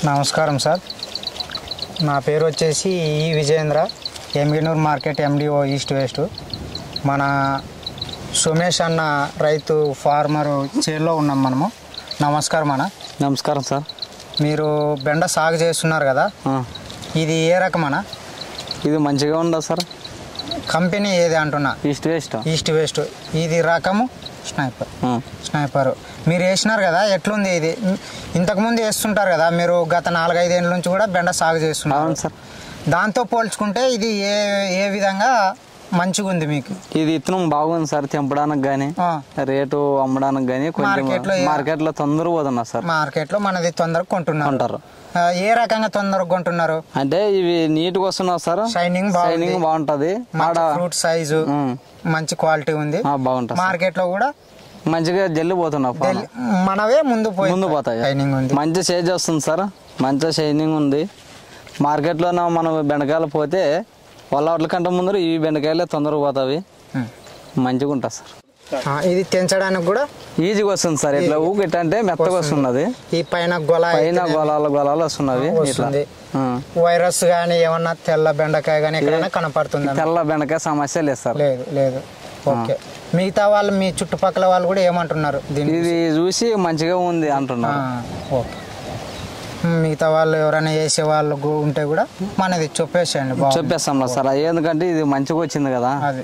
నమస్కారం సార్, నా పేరు వచ్చేసి ఈ Vijayendra, Enginuru market MDO east west. మన సుమేష్ అన్న రైతు ఫార్మరు చేలో ఉన్నాం మనము. నమస్కారం అన్న. నమస్కారం సార్. మీరు బెండ సాగు చేస్తున్నారు కదా, ఇది ఏ రకమన్నా? ఇది మంచిగా ఉందా సార్? కంపెనీ ఏది అంటున్నా? East west. ఇది రకము స్నైపర్. మీరు వేసినారు కదా, ఎట్లుంది ఇది? ఇంతకుముందు వేస్తుంటారు కదా మీరు, గత 4-5 ఏళ్ళ నుంచి కూడా బెండ సాగు చేస్తున్నారు సార్. దాంతో పోల్చుకుంటే ఇది ఏ విధంగా మంచిగా ఉంది మీకు? ఇది ఇత్తనం బాగుంది సార్, తెంపడానికి గానీ రేటు అమ్మడానికి గానీ మార్కెట్ లో తొందరగా పోతున్నా సార్. మార్కెట్ లో మనది తొందరగా కొంటున్నారు. ఏ రకంగా తొందరగా కొంటున్నారు అంటే ఇవి నీట్ గా వస్తున్నావు సార్, షైనింగ్ బాగుంటది, ఫ్రూట్ సైజు మంచి క్వాలిటీ ఉంది, బాగుంటుంది. మార్కెట్ లో కూడా మంచిగా జల్లి పోతున్నావు, మనవే ముందు పోతాయి. మంచి సేజ్ వస్తుంది సార్, మంచి షైనింగ్ ఉంది. మార్కెట్ లో మనం బెండకాయలు పోతే వాళ్ళ కంటే ముందర ఈ బెండకాయలే తొందరగా పోతావి, మంచిగా ఉంటుంది సార్. ఇది తెంచడానికి కూడా ఈజీగా వస్తుంది సార్. ఇట్లా ఊగిట్ట అంటే మెత్తగా వస్తున్నది. ఈ పైన గొలాలు వస్తున్నది. వైరస్ గానీ ఏమన్నా తెల్ల బెండకాయ గానీ ఎక్కడైనా కనపడుతుంది? తెల్ల బెండకాయ సమస్య లేదు సార్. లేదు. ఓకే. మిగతా వాళ్ళు, మీ చుట్టుపక్కల వాళ్ళు కూడా ఏమంటున్నారు? ఇది చూసి మంచిగా ఉంది అంటున్నారు. ఓకే. మిగతా వాళ్ళు ఎవరైనా వేసే వాళ్ళు ఉంటే కూడా మనది చెప్పేసేయండి. చెప్పేస్తాం సార్, ఎందుకంటే ఇది మంచిగా వచ్చింది కదా. అది